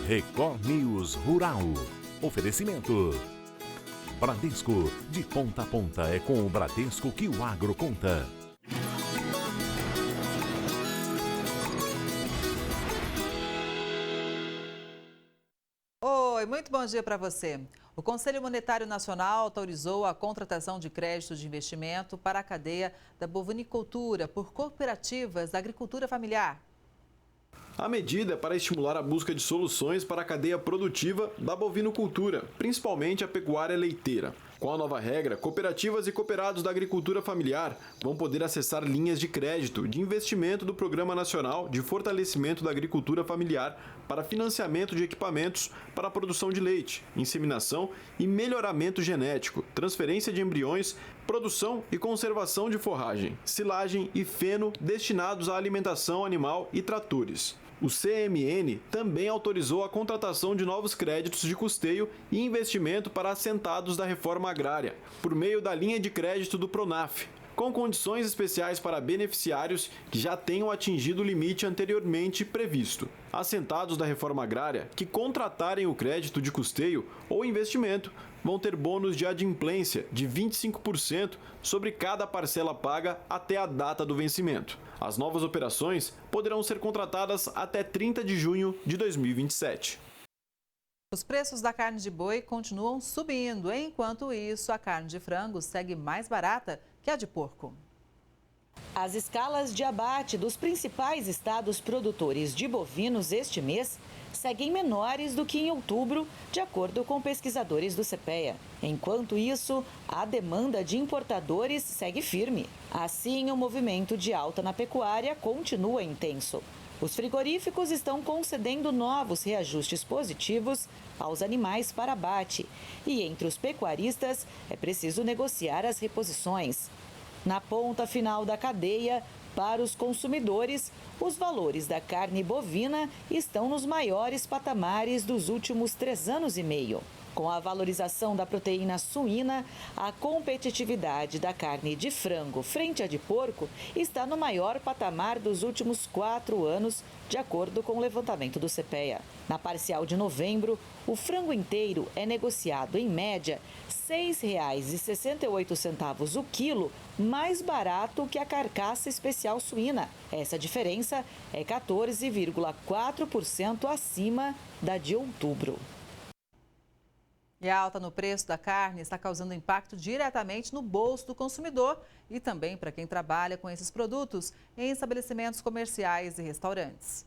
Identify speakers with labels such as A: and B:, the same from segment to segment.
A: Record News Rural. Oferecimento. Bradesco, de ponta a ponta é com o Bradesco que o agro conta.
B: Oi, muito bom dia para você. O Conselho Monetário Nacional autorizou a contratação de créditos de investimento para a cadeia da bovinicultura por cooperativas da agricultura familiar.
C: A medida é para estimular a busca de soluções para a cadeia produtiva da bovinocultura, principalmente a pecuária leiteira. Com a nova regra, cooperativas e cooperados da agricultura familiar vão poder acessar linhas de crédito de investimento do Programa Nacional de Fortalecimento da Agricultura Familiar para financiamento de equipamentos para a produção de leite, inseminação e melhoramento genético, transferência de embriões, produção e conservação de forragem, silagem e feno destinados à alimentação animal e tratores. O CMN também autorizou a contratação de novos créditos de custeio e investimento para assentados da reforma agrária, por meio da linha de crédito do Pronaf, com condições especiais para beneficiários que já tenham atingido o limite anteriormente previsto. Assentados da reforma agrária que contratarem o crédito de custeio ou investimento vão ter bônus de adimplência de 25% sobre cada parcela paga até a data do vencimento. As novas operações poderão ser contratadas até 30 de junho de 2027.
B: Os preços da carne de boi continuam subindo, enquanto isso a carne de frango segue mais barata que a de porco.
D: As escalas de abate dos principais estados produtores de bovinos este mês seguem menores do que em outubro, de acordo com pesquisadores do CPEA. Enquanto isso, a demanda de importadores segue firme. Assim, o movimento de alta na pecuária continua intenso. Os frigoríficos estão concedendo novos reajustes positivos aos animais para abate. E entre os pecuaristas, é preciso negociar as reposições. Na ponta final da cadeia, para os consumidores, os valores da carne bovina estão nos maiores patamares dos últimos 3 anos e meio. Com a valorização da proteína suína, a competitividade da carne de frango frente à de porco está no maior patamar dos últimos 4 anos, de acordo com o levantamento do CPEA. Na parcial de novembro, o frango inteiro é negociado, em média, R$ 6,68 o quilo, mais barato que a carcaça especial suína. Essa diferença é 14,4% acima da de outubro.
B: E a alta no preço da carne está causando impacto diretamente no bolso do consumidor e também para quem trabalha com esses produtos em estabelecimentos comerciais e restaurantes.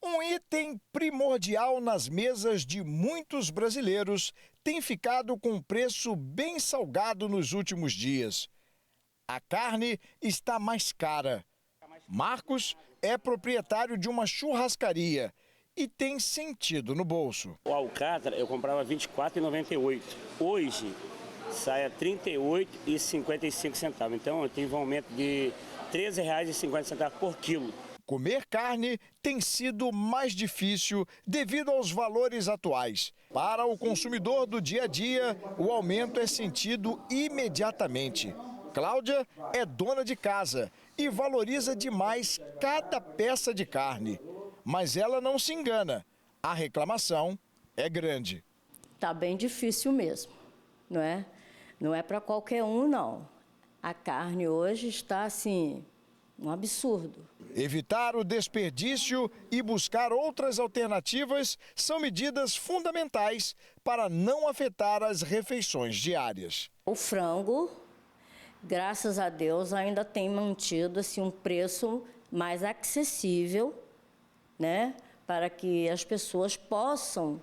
E: Um item primordial nas mesas de muitos brasileiros tem ficado com um preço bem salgado nos últimos dias. A carne está mais cara. Marcos é proprietário de uma churrascaria e tem sentido no bolso.
F: O alcatra eu comprava R$ 24,98. Hoje sai a R$ 38,55. Então eu tive um aumento de R$ 13,50 por quilo.
E: Comer carne tem sido mais difícil devido aos valores atuais. Para o consumidor do dia a dia, o aumento é sentido imediatamente. Cláudia é dona de casa e valoriza demais cada peça de carne. Mas ela não se engana, a reclamação é grande.
G: Tá bem difícil mesmo, não é? Não é para qualquer um, não. A carne hoje está assim, um absurdo.
E: Evitar o desperdício e buscar outras alternativas são medidas fundamentais para não afetar as refeições diárias.
G: O frango, graças a Deus, ainda tem mantido assim, um preço mais acessível, né, para que as pessoas possam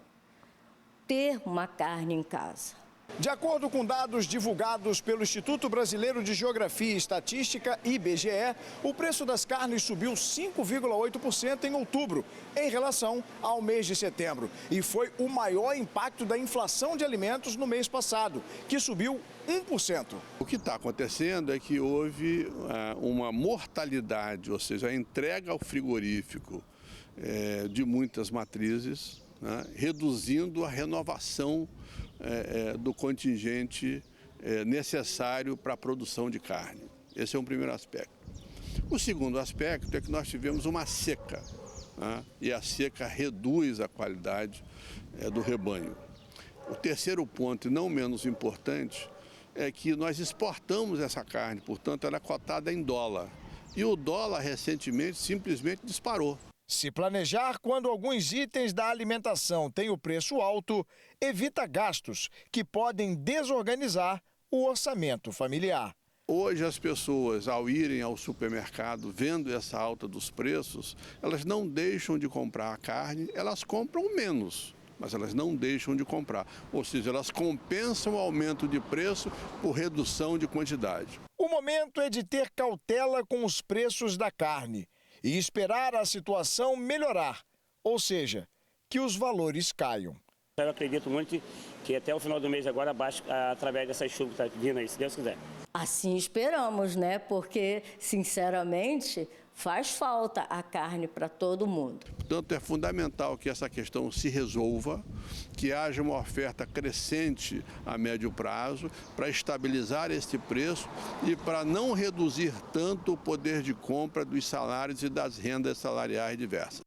G: ter uma carne em casa.
E: De acordo com dados divulgados pelo Instituto Brasileiro de Geografia e Estatística, IBGE, o preço das carnes subiu 5,8% em outubro, em relação ao mês de setembro. E foi o maior impacto da inflação de alimentos no mês passado, que subiu 1%.
H: O que está acontecendo é que houve uma mortalidade, ou seja, a entrega ao frigorífico de muitas matrizes, né, reduzindo a renovação do contingente necessário para a produção de carne. Esse é um primeiro aspecto. O segundo aspecto é que nós tivemos uma seca né? E a seca reduz a qualidade do rebanho. O terceiro ponto, e não menos importante, é que nós exportamos essa carne, portanto ela é cotada em dólar. E o dólar recentemente simplesmente disparou.
E: Se planejar quando alguns itens da alimentação têm o preço alto, evita gastos que podem desorganizar o orçamento familiar.
H: Hoje as pessoas, ao irem ao supermercado, vendo essa alta dos preços, elas não deixam de comprar a carne, elas compram menos, mas elas não deixam de comprar. Ou seja, elas compensam o aumento de preço por redução de quantidade.
E: O momento é de ter cautela com os preços da carne e esperar a situação melhorar, ou seja, que os valores caiam.
F: Eu acredito muito que até o final do mês agora baixe através dessas chuvas que está vindo aí, se Deus quiser.
G: Assim esperamos, né? Porque, sinceramente, faz falta a carne para todo mundo.
H: Portanto, é fundamental que essa questão se resolva, que haja uma oferta crescente a médio prazo para estabilizar esse preço e para não reduzir tanto o poder de compra dos salários e das rendas salariais diversas.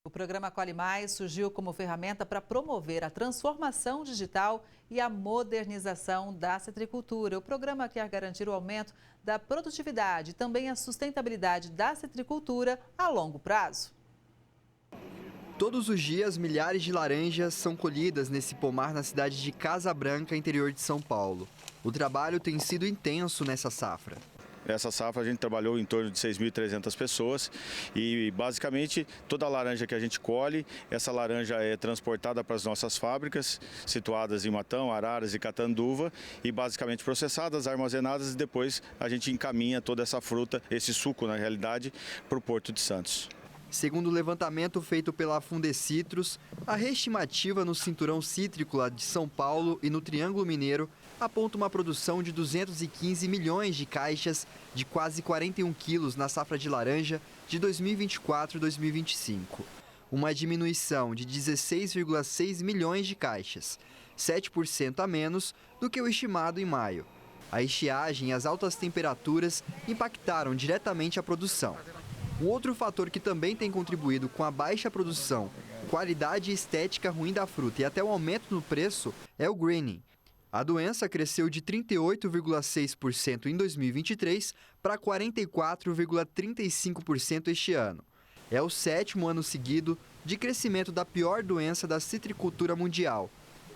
B: O programa Colhe Mais surgiu como ferramenta para promover a transformação digital e a modernização da citricultura. O programa quer garantir o aumento da produtividade e também a sustentabilidade da citricultura a longo prazo.
I: Todos os dias, milhares de laranjas são colhidas nesse pomar na cidade de Casa Branca, interior de São Paulo. O trabalho tem sido intenso nessa safra.
J: Essa safra a gente trabalhou em torno de 6.300 pessoas e basicamente toda a laranja que a gente colhe, essa laranja é transportada para as nossas fábricas situadas em Matão, Araras e Catanduva e basicamente processadas, armazenadas e depois a gente encaminha toda essa fruta, esse suco na realidade, para o Porto de Santos.
I: Segundo o levantamento feito pela Fundecitrus, a reestimativa no cinturão cítrico de São Paulo e no Triângulo Mineiro aponta uma produção de 215 milhões de caixas de quase 41 quilos na safra de laranja de 2024-2025. Uma diminuição de 16,6 milhões de caixas, 7% a menos do que o estimado em maio. A estiagem e as altas temperaturas impactaram diretamente a produção. Um outro fator que também tem contribuído com a baixa produção, qualidade e estética ruim da fruta e até o aumento no preço é o greening. A doença cresceu de 38,6% em 2023 para 44,35% este ano. É o 7º ano seguido de crescimento da pior doença da citricultura mundial.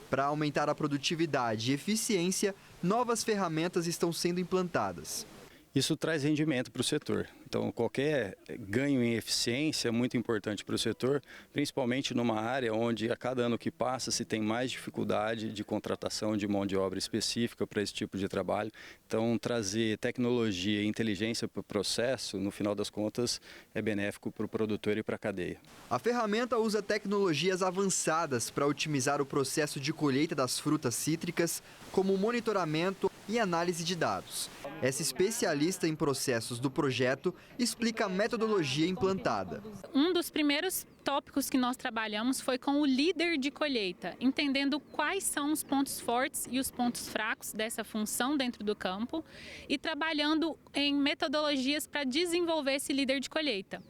I: Para aumentar a produtividade e eficiência, novas ferramentas estão sendo implantadas.
K: Isso traz rendimento para o setor. Então, qualquer ganho em eficiência é muito importante para o setor, principalmente numa área onde a cada ano que passa se tem mais dificuldade de contratação de mão de obra específica para esse tipo de trabalho. Então, trazer tecnologia e inteligência para o processo, no final das contas, é benéfico para o produtor e para a cadeia.
I: A ferramenta usa tecnologias avançadas para otimizar o processo de colheita das frutas cítricas, como monitoramento e análise de dados. Essa especialista em processos do projeto explica a metodologia implantada.
L: Um dos primeiros tópicos que nós trabalhamos foi com o líder de colheita, entendendo quais são os pontos fortes e os pontos fracos dessa função dentro do campo e trabalhando em metodologias para desenvolver esse líder de colheita.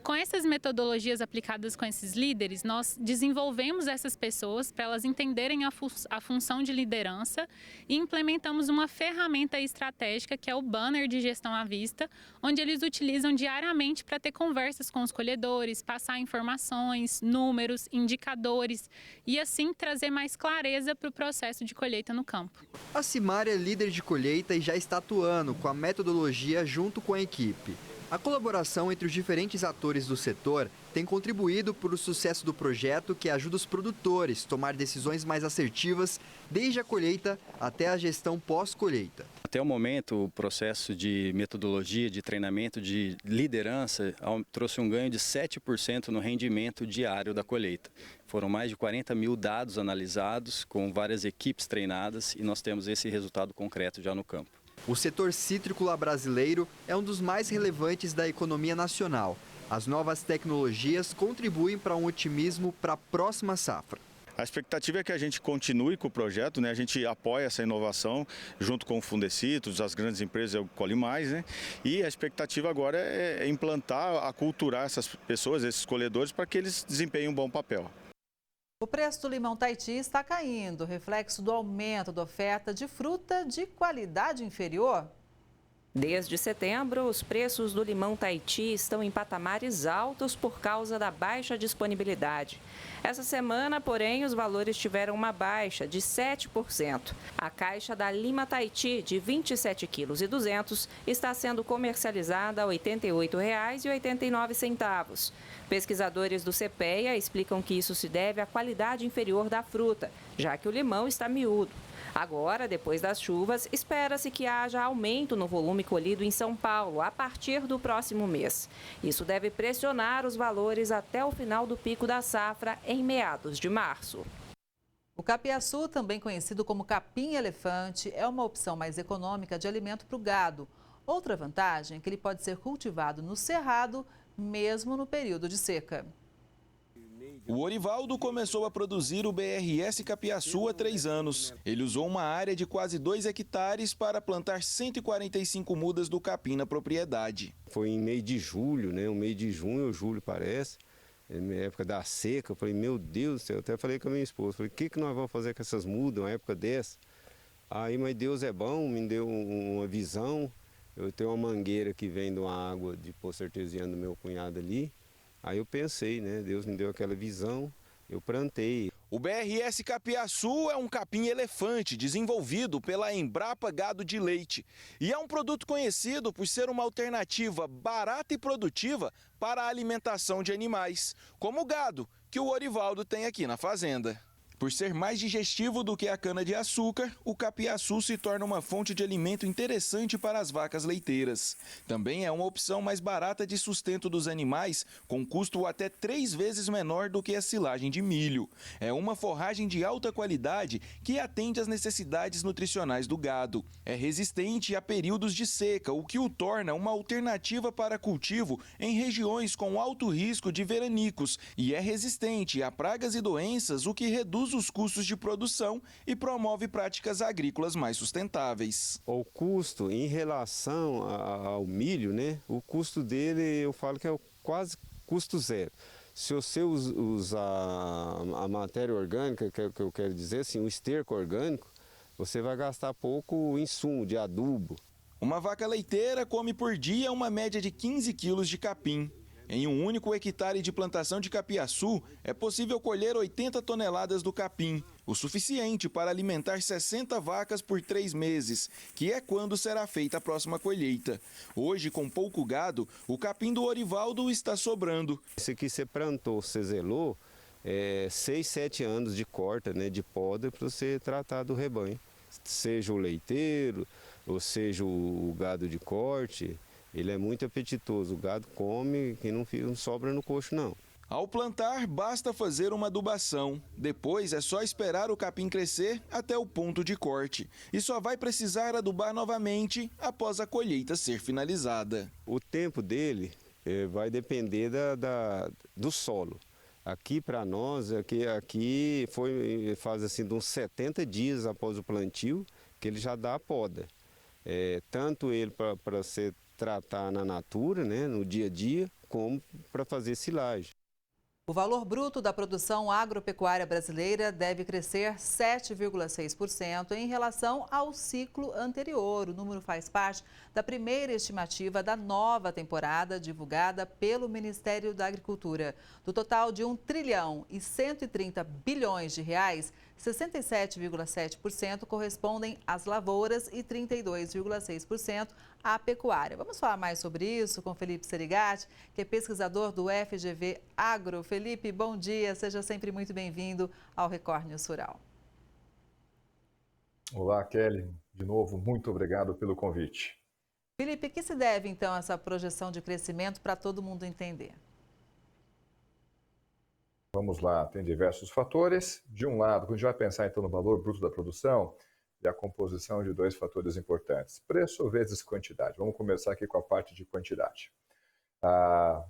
L: Com essas metodologias aplicadas com esses líderes, nós desenvolvemos essas pessoas para elas entenderem a função de liderança e implementamos uma ferramenta estratégica que é o banner de gestão à vista, onde eles utilizam diariamente para ter conversas com os colhedores, passar informações, números, indicadores e assim trazer mais clareza para o processo de colheita no campo.
I: A Cimária é líder de colheita e já está atuando com a metodologia junto com a equipe. A colaboração entre os diferentes atores do setor tem contribuído para o sucesso do projeto, que ajuda os produtores a tomar decisões mais assertivas desde a colheita até a gestão pós-colheita.
K: Até o momento, o processo de metodologia, de treinamento, de liderança trouxe um ganho de 7% no rendimento diário da colheita. Foram mais de 40 mil dados analisados, com várias equipes treinadas e nós temos esse resultado concreto já no campo.
I: O setor cítrico brasileiro é um dos mais relevantes da economia nacional. As novas tecnologias contribuem para um otimismo para a próxima safra.
J: A expectativa é que a gente continue com o projeto, né? A gente apoia essa inovação junto com o Fundecitrus, as grandes empresas, o Colhe Mais, né? E a expectativa agora é implantar, aculturar essas pessoas, esses colhedores, para que eles desempenhem um bom papel.
B: O preço do limão Tahiti está caindo, reflexo do aumento da oferta de fruta de qualidade inferior.
M: Desde setembro, os preços do limão Tahiti estão em patamares altos por causa da baixa disponibilidade. Essa semana, porém, os valores tiveram uma baixa de 7%. A caixa da Lima Tahiti, de 27,2 kg, está sendo comercializada a R$ 88,89. Pesquisadores do CPEA explicam que isso se deve à qualidade inferior da fruta, já que o limão está miúdo. Agora, depois das chuvas, espera-se que haja aumento no volume colhido em São Paulo a partir do próximo mês. Isso deve pressionar os valores até o final do pico da safra, em meados de março.
B: O capiaçu, também conhecido como capim-elefante, é uma opção mais econômica de alimento para o gado. Outra vantagem é que ele pode ser cultivado no cerrado, mesmo no período de seca.
N: O Orivaldo começou a produzir o BRS Capiaçu há 3 anos. Ele usou uma área de quase 2 hectares para plantar 145 mudas do capim na propriedade.
O: Foi em meio de julho, né? O meio de junho ou julho parece, na época da seca. Eu falei, meu Deus do céu, eu até falei com a minha esposa, falei, o que nós vamos fazer com essas mudas uma época dessa? Aí, mas Deus é bom, me deu uma visão. Eu tenho uma mangueira que vem de uma água de poço artesiano do meu cunhado ali. Aí eu pensei, né? Deus me deu aquela visão, eu plantei.
N: O BRS Capiaçu é um capim-elefante desenvolvido pela Embrapa Gado de Leite. E é um produto conhecido por ser uma alternativa barata e produtiva para a alimentação de animais, como o gado, que o Orivaldo tem aqui na fazenda. Por ser mais digestivo do que a cana-de-açúcar, o capiaçu se torna uma fonte de alimento interessante para as vacas leiteiras. Também é uma opção mais barata de sustento dos animais, com custo até 3 vezes menor do que a silagem de milho. É uma forragem de alta qualidade que atende às necessidades nutricionais do gado. É resistente a períodos de seca, o que o torna uma alternativa para cultivo em regiões com alto risco de veranicos, e é resistente a pragas e doenças, o que reduz os custos de produção e promove práticas agrícolas mais sustentáveis.
O: O custo em relação ao milho, né? O custo dele, eu falo que é quase custo zero. Se você usar a matéria orgânica, que eu quero dizer assim, o esterco orgânico, você vai gastar pouco insumo de adubo.
N: Uma vaca leiteira come por dia uma média de 15 quilos de capim. Em um único hectare de plantação de capiaçu, é possível colher 80 toneladas do capim, o suficiente para alimentar 60 vacas por 3 meses, que é quando será feita a próxima colheita. Hoje, com pouco gado, o capim do Orivaldo está sobrando.
O: Esse aqui você plantou, você zelou, 6, 7 anos de corta, né, de poda, para você tratar do rebanho. Seja o leiteiro, ou seja o gado de corte. Ele é muito apetitoso, o gado come, que não sobra no coxo não.
N: Ao plantar, basta fazer uma adubação. Depois é só esperar o capim crescer até o ponto de corte. E só vai precisar adubar novamente após a colheita ser finalizada.
O: O tempo dele vai depender do solo. Aqui para nós, aqui faz assim de uns 70 dias após o plantio, que ele já dá a poda. Tanto ele para ser tratar na natura, né, no dia a dia, como para fazer silagem.
B: O valor bruto da produção agropecuária brasileira deve crescer 7,6% em relação ao ciclo anterior. O número faz parte da primeira estimativa da nova temporada divulgada pelo Ministério da Agricultura. Do total de 1 trilhão e 130 bilhões de reais, 67,7% correspondem às lavouras e 32,6% à pecuária. Vamos falar mais sobre isso com Felipe Serigati, que é pesquisador do FGV Agro. Felipe, bom dia, seja sempre muito bem-vindo ao Record News Rural.
P: Olá, Kelly. De novo, muito obrigado pelo convite.
B: Felipe, a que se deve, então, essa projeção de crescimento para todo mundo entender?
P: Vamos lá, tem diversos fatores. De um lado, quando a gente vai pensar então no valor bruto da produção, e a composição de 2 fatores importantes, preço vezes quantidade. Vamos começar aqui com a parte de quantidade.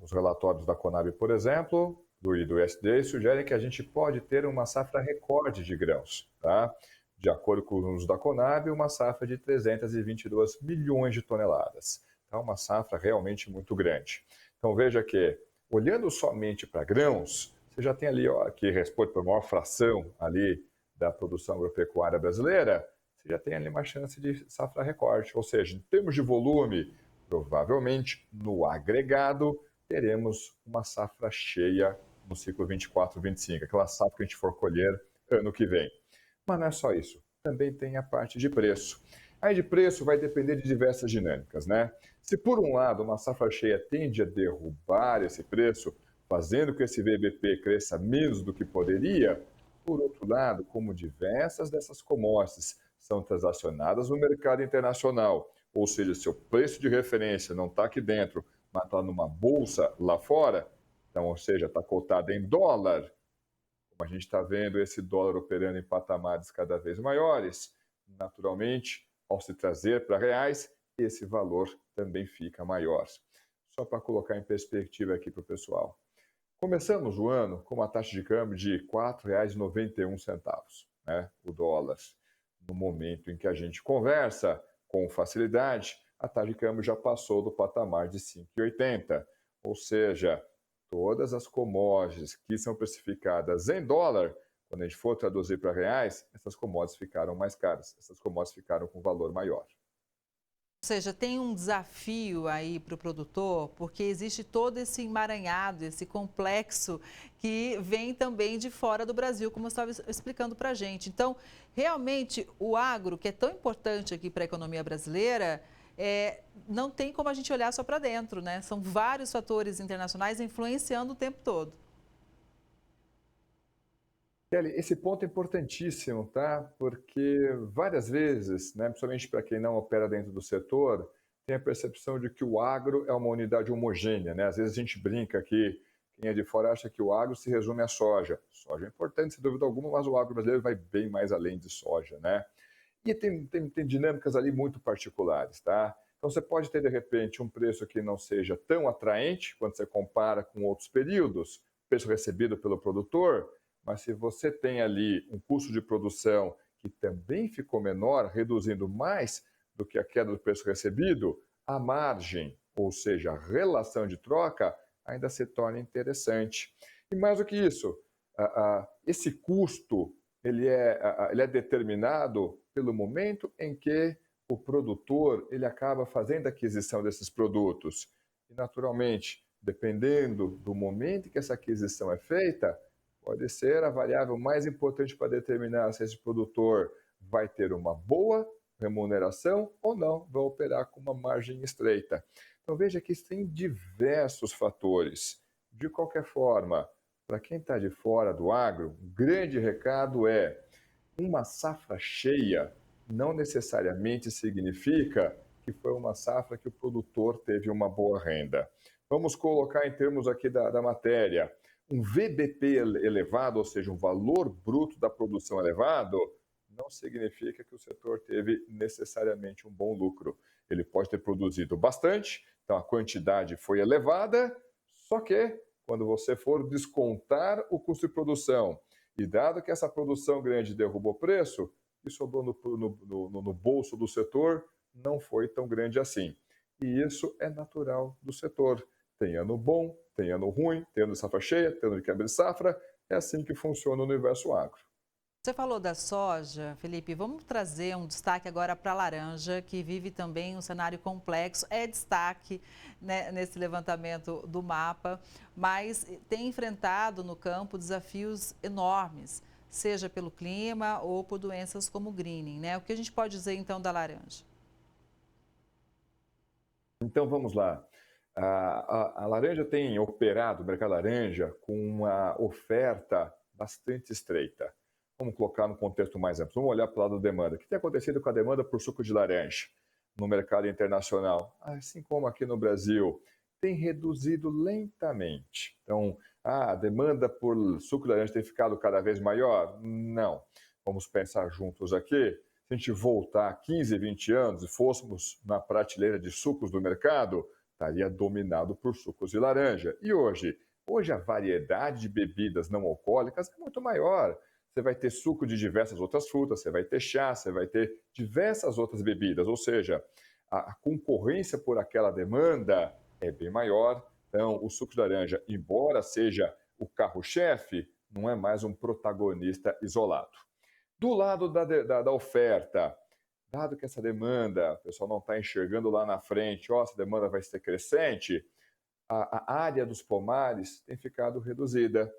P: Os relatórios da Conab, por exemplo, do USDA sugerem que a gente pode ter uma safra recorde de grãos, tá? De acordo com os da Conab, uma safra de 322 milhões de toneladas. Então, uma safra realmente muito grande. Então, veja que, olhando somente para grãos, você já tem ali, ó, que responde para a maior fração ali da produção agropecuária brasileira, você já tem ali uma chance de safra recorde. Ou seja, em termos de volume, provavelmente, no agregado, teremos uma safra cheia no ciclo 24-25, aquela safra que a gente for colher ano que vem. Mas não é só isso, também tem a parte de preço. Aí de preço vai depender de diversas dinâmicas, né? Se por um lado uma safra cheia tende a derrubar esse preço, fazendo com que esse VBP cresça menos do que poderia, por outro lado, como diversas dessas commodities são transacionadas no mercado internacional, ou seja, seu preço de referência não está aqui dentro, mas está numa bolsa lá fora, então, ou seja, está cotada em dólar, como a gente está vendo esse dólar operando em patamares cada vez maiores, naturalmente, ao se trazer para reais, esse valor também fica maior. Só para colocar em perspectiva aqui para o pessoal. Começamos o ano com uma taxa de câmbio de R$ 4,91, né, o dólar. No momento em que a gente conversa, com facilidade, a taxa de câmbio já passou do patamar de 5,80. Ou seja, todas as commodities que são precificadas em dólar, quando a gente for traduzir para reais, essas commodities ficaram mais caras, essas commodities ficaram com valor maior.
B: Ou seja, tem um desafio aí para o produtor, porque existe todo esse emaranhado, esse complexo que vem também de fora do Brasil, como você estava explicando para a gente. Então, realmente, o agro, que é tão importante aqui para a economia brasileira, não tem como a gente olhar só para dentro, né? São vários fatores internacionais influenciando o tempo todo.
P: Kelly, esse ponto é importantíssimo, tá? Porque várias vezes, né, principalmente para quem não opera dentro do setor, tem a percepção de que o agro é uma unidade homogênea, né? Às vezes a gente brinca aqui, quem é de fora acha que o agro se resume à soja. Soja é importante, sem dúvida alguma, mas o agro brasileiro vai bem mais além de soja, né? E tem dinâmicas ali muito particulares, tá? Então você pode ter, de repente, um preço que não seja tão atraente quando você compara com outros períodos, preço recebido pelo produtor, mas se você tem ali um custo de produção que também ficou menor, reduzindo mais do que a queda do preço recebido, a margem, ou seja, a relação de troca, ainda se torna interessante. E mais do que isso, esse custo ele é determinado pelo momento em que o produtor ele acaba fazendo a aquisição desses produtos. E, naturalmente, dependendo do momento em que essa aquisição é feita, pode ser a variável mais importante para determinar se esse produtor vai ter uma boa remuneração ou não, vai operar com uma margem estreita. Então veja que tem diversos fatores. De qualquer forma, para quem está de fora do agro, o grande recado é uma safra cheia não necessariamente significa que foi uma safra que o produtor teve uma boa renda. Vamos colocar em termos aqui da matéria. Um VBP elevado, ou seja, um valor bruto da produção elevado, não significa que o setor teve necessariamente um bom lucro. Ele pode ter produzido bastante, então a quantidade foi elevada, só que quando você for descontar o custo de produção, e dado que essa produção grande derrubou o preço, o que sobrou no bolso do setor não foi tão grande assim. E isso é natural do setor. Tem ano bom, tem ano ruim, tem ano de safra cheia, tem ano de quebra de safra. É assim que funciona o universo agro.
B: Você falou da soja, Felipe, vamos trazer um destaque agora para a laranja, que vive também um cenário complexo, é destaque, né, nesse levantamento do mapa, mas tem enfrentado no campo desafios enormes, seja pelo clima ou por doenças como o greening, né? O que a gente pode dizer então da laranja?
P: Então vamos lá. A laranja tem operado, o mercado laranja, com uma oferta bastante estreita. Vamos colocar no contexto mais amplo. Vamos olhar para o lado da demanda. O que tem acontecido com a demanda por suco de laranja no mercado internacional? Assim como aqui no Brasil, tem reduzido lentamente. Então, a demanda por suco de laranja tem ficado cada vez maior? Não. Vamos pensar juntos aqui. Se a gente voltar 15, 20 anos e fôssemos na prateleira de sucos do mercado, estaria dominado por sucos de laranja. E hoje, Hoje a variedade de bebidas não alcoólicas é muito maior. Você vai ter suco de diversas outras frutas, você vai ter chá, você vai ter diversas outras bebidas, ou seja, a concorrência por aquela demanda é bem maior. Então, o suco de laranja, embora seja o carro-chefe, não é mais um protagonista isolado. Do lado da oferta, dado que essa demanda, o pessoal não está enxergando lá na frente, essa demanda vai ser crescente, a área dos pomares tem ficado reduzida.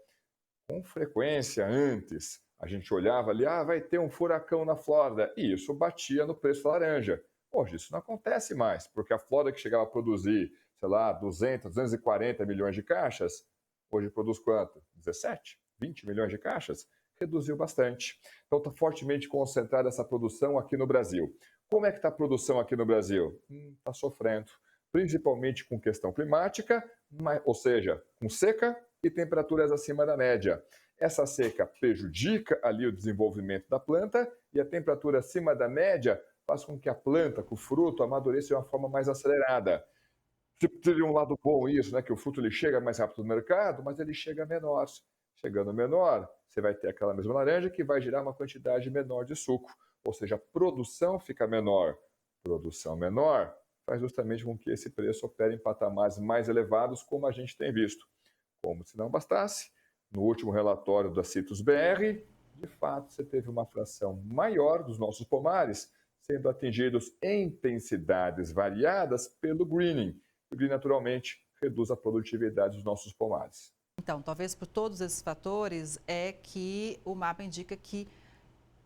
P: Com frequência, antes, a gente olhava ali, vai ter um furacão na Flórida, e isso batia no preço da laranja. Hoje isso não acontece mais, porque a Flórida que chegava a produzir, sei lá, 200, 240 milhões de caixas, hoje produz quanto? 17, 20 milhões de caixas? Reduziu bastante. Então está fortemente concentrada essa produção aqui no Brasil. Como é que está a produção aqui no Brasil? Está sofrendo, principalmente com questão climática, ou seja, com seca e temperaturas acima da média. Essa seca prejudica ali o desenvolvimento da planta e a temperatura acima da média faz com que a planta, com o fruto, amadureça de uma forma mais acelerada. Teria um lado bom isso, né? Que o fruto ele chega mais rápido no mercado, mas ele chega menor. Chegando menor, você vai ter aquela mesma laranja que vai gerar uma quantidade menor de suco. Ou seja, a produção fica menor. Produção menor faz justamente com que esse preço opere em patamares mais elevados, como a gente tem visto. Como se não bastasse, no último relatório da Citrus BR, de fato, você teve uma fração maior dos nossos pomares sendo atingidos em intensidades variadas pelo greening. O greening, naturalmente, reduz a produtividade dos nossos pomares.
B: Então, talvez por todos esses fatores, é que o mapa indica que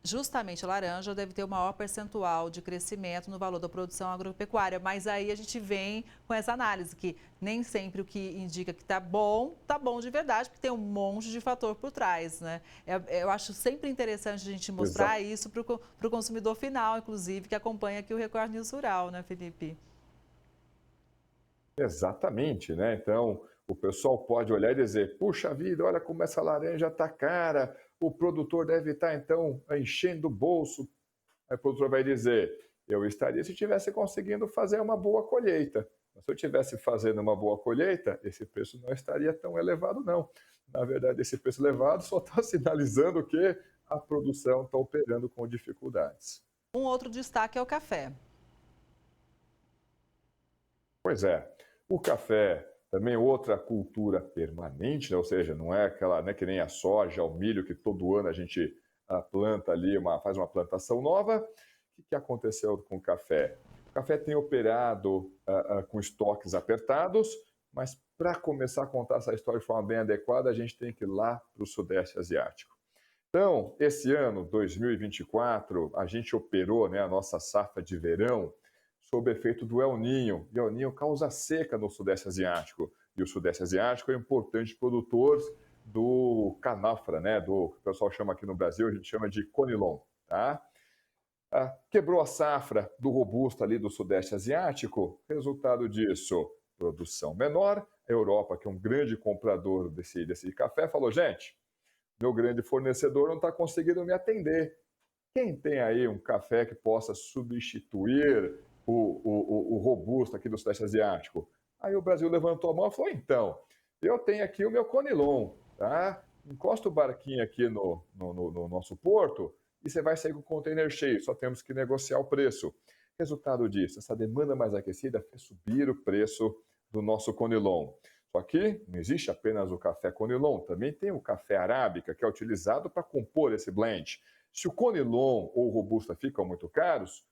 B: justamente a laranja deve ter o maior percentual de crescimento no valor da produção agropecuária. Mas aí a gente vem com essa análise, que nem sempre o que indica que está bom de verdade, porque tem um monte de fator por trás, né? Eu acho sempre interessante a gente mostrar isso para o consumidor final, inclusive, que acompanha aqui o Record News Rural, né, Felipe?
P: Exatamente, né? Então, o pessoal pode olhar e dizer, puxa vida, olha como essa laranja está cara, o produtor deve estar, então, enchendo o bolso. Aí o produtor vai dizer, eu estaria se estivesse conseguindo fazer uma boa colheita. Mas se eu estivesse fazendo uma boa colheita, esse preço não estaria tão elevado, não. Na verdade, esse preço elevado só está sinalizando que a produção está operando com dificuldades.
B: Um outro destaque é o café.
P: Pois é, o café também outra cultura permanente, né? Ou seja, não é aquela, né, que nem a soja, o milho, que todo ano a gente planta ali, faz uma plantação nova. O que aconteceu com o café? O café tem operado com estoques apertados, mas para começar a contar essa história de forma bem adequada, a gente tem que ir lá para o Sudeste Asiático. Então, esse ano, 2024, a gente operou, né, a nossa safra de verão sob efeito do El Niño. E El Niño causa seca no Sudeste Asiático. E o Sudeste Asiático é um importante produtor do canafra, né? Do que o pessoal chama aqui no Brasil, a gente chama de conilon. Tá? Quebrou a safra do robusto ali do Sudeste Asiático. Resultado disso, produção menor. A Europa, que é um grande comprador desse café, falou, gente, meu grande fornecedor não está conseguindo me atender. Quem tem aí um café que possa substituir o robusto aqui do Sudeste Asiático? Aí o Brasil levantou a mão e falou, então, eu tenho aqui o meu conilon, tá? Encosta o barquinho aqui no nosso porto e você vai sair com o container cheio, só temos que negociar o preço. Resultado disso, essa demanda mais aquecida fez subir o preço do nosso conilon. Só que não existe apenas o café conilon, também tem o café arábica, que é utilizado para compor esse blend. Se o conilon ou o robusta ficam muito caros,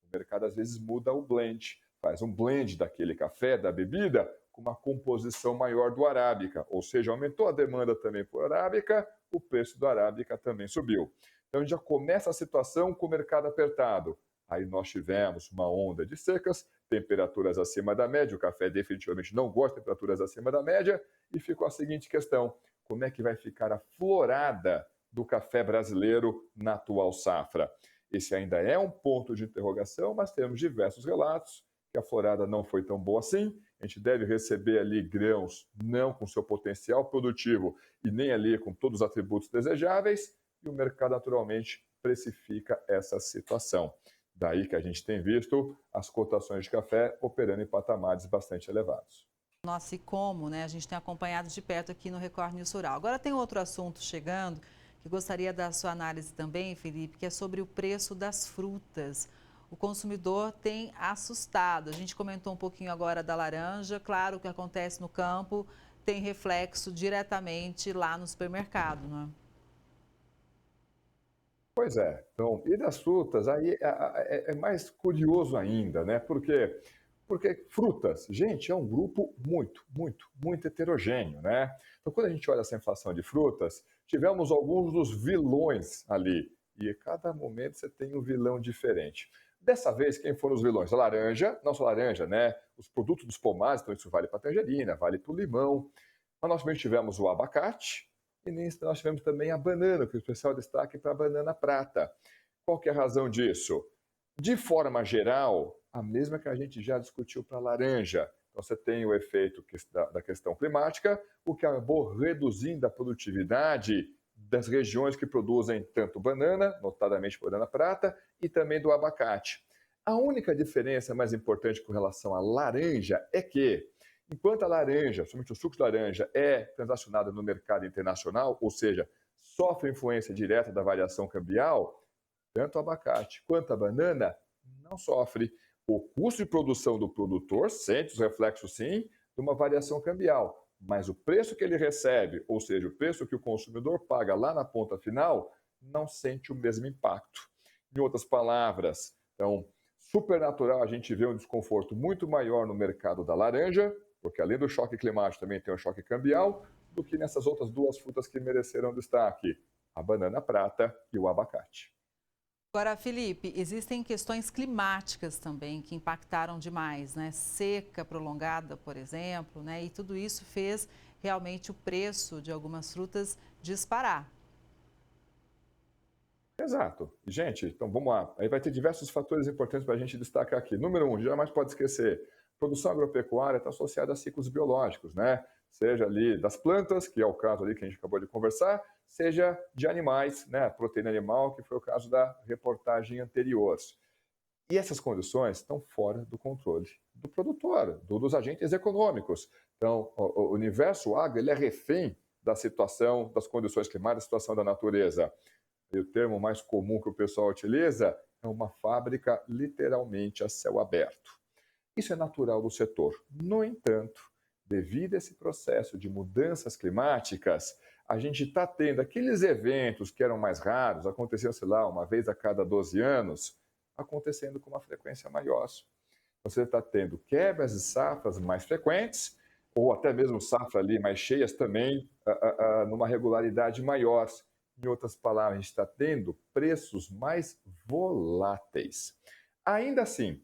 P: o mercado às vezes muda o blend, faz um blend daquele café, da bebida, com uma composição maior do arábica, ou seja, aumentou a demanda também por arábica, o preço do arábica também subiu. Então a gente já começa a situação com o mercado apertado. Aí nós tivemos uma onda de secas, temperaturas acima da média, o café definitivamente não gosta de temperaturas acima da média, e ficou a seguinte questão, como é que vai ficar a florada do café brasileiro na atual safra? Esse ainda é um ponto de interrogação, mas temos diversos relatos que a florada não foi tão boa assim. A gente deve receber ali grãos não com seu potencial produtivo e nem ali com todos os atributos desejáveis, e o mercado naturalmente precifica essa situação. Daí que a gente tem visto as cotações de café operando em patamares bastante elevados.
B: Nossa, e como, né? A gente tem acompanhado de perto aqui no Record News Rural. Agora tem outro assunto chegando, que gostaria da sua análise também, Felipe, que é sobre o preço das frutas. O consumidor tem assustado. A gente comentou um pouquinho agora da laranja. Claro, o que acontece no campo tem reflexo diretamente lá no supermercado, não é?
P: Pois é. Então, e das frutas, aí é mais curioso ainda, né? Porque frutas, gente, é um grupo muito heterogêneo, né? Então, quando a gente olha essa inflação de frutas, tivemos alguns dos vilões ali. E a cada momento você tem um vilão diferente. Dessa vez, quem foram os vilões? A laranja, não só a laranja, né? Os produtos dos pomares, então isso vale para a tangerina, vale para o limão. Mas nós também tivemos o abacate e nós tivemos também a banana, que é o especial destaque para a banana prata. Qual que é a razão disso? De forma geral, a mesma que a gente já discutiu para a laranja. Então, você tem o efeito da questão climática, o que acabou reduzindo a produtividade das regiões que produzem tanto banana, notadamente banana prata, e também do abacate. A única diferença mais importante com relação à laranja é que, enquanto a laranja, somente o suco de laranja, é transacionado no mercado internacional, ou seja, sofre influência direta da variação cambial, tanto o abacate quanto a banana não sofre. O custo de produção do produtor sente os reflexos, sim, de uma variação cambial. Mas o preço que ele recebe, ou seja, o preço que o consumidor paga lá na ponta final, não sente o mesmo impacto. Em outras palavras, então, supernatural, a gente vê um desconforto muito maior no mercado da laranja, porque além do choque climático também tem o choque cambial, do que nessas outras duas frutas que mereceram destaque, a banana prata e o abacate.
B: Agora, Felipe, existem questões climáticas também que impactaram demais, né? Seca prolongada, por exemplo, né? E tudo isso fez realmente o preço de algumas frutas disparar.
P: Exato. Gente, então vamos lá. Aí vai ter diversos fatores importantes para a gente destacar aqui. Número 1, jamais pode esquecer, produção agropecuária está associada a ciclos biológicos, né? Seja ali das plantas, que é o caso ali que a gente acabou de conversar, seja de animais, né? Proteína animal, que foi o caso da reportagem anterior. E essas condições estão fora do controle do produtor, dos agentes econômicos. Então, o universo agro ele é refém da situação, das condições climáticas, da situação da natureza. E o termo mais comum que o pessoal utiliza é uma fábrica literalmente a céu aberto. Isso é natural do setor. No entanto, devido a esse processo de mudanças climáticas, a gente está tendo aqueles eventos que eram mais raros, aconteciam, sei lá, uma vez a cada 12 anos, acontecendo com uma frequência maior. Você está tendo quebras de safras mais frequentes, ou até mesmo safras ali mais cheias também, numa regularidade maior. Em outras palavras, a gente está tendo preços mais voláteis. Ainda assim,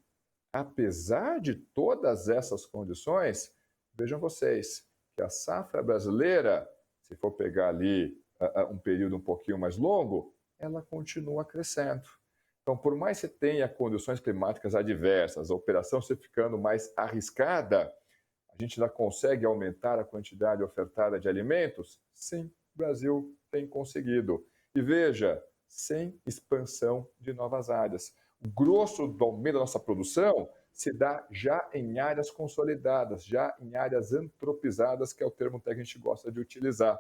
P: apesar de todas essas condições, vejam vocês que a safra brasileira, se for pegar ali um período um pouquinho mais longo, ela continua crescendo. Então, por mais que tenha condições climáticas adversas, a operação se ficando mais arriscada, a gente ainda consegue aumentar a quantidade ofertada de alimentos? Sim, o Brasil tem conseguido. E veja, sem expansão de novas áreas. O grosso do aumento da nossa produção se dá já em áreas consolidadas, já em áreas antropizadas, que é o termo que a gente gosta de utilizar.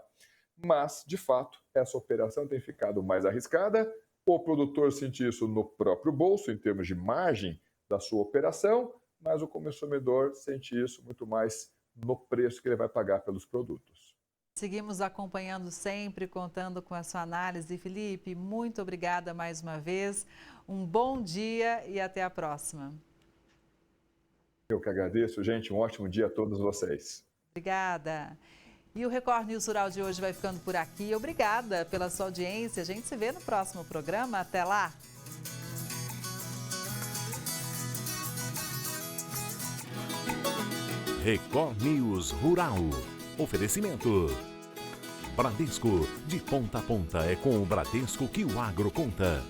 P: Mas, de fato, essa operação tem ficado mais arriscada, o produtor sente isso no próprio bolso, em termos de margem da sua operação, mas o consumidor sente isso muito mais no preço que ele vai pagar pelos produtos.
B: Seguimos acompanhando sempre, contando com a sua análise. Felipe, muito obrigada mais uma vez. Um bom dia e até a próxima.
P: Eu que agradeço, gente. Um ótimo dia a todos vocês.
B: Obrigada. E o Record News Rural de hoje vai ficando por aqui. Obrigada pela sua audiência. A gente se vê no próximo programa. Até lá.
A: Record News Rural. Oferecimento. Bradesco, de ponta a ponta é com o Bradesco que o agro conta.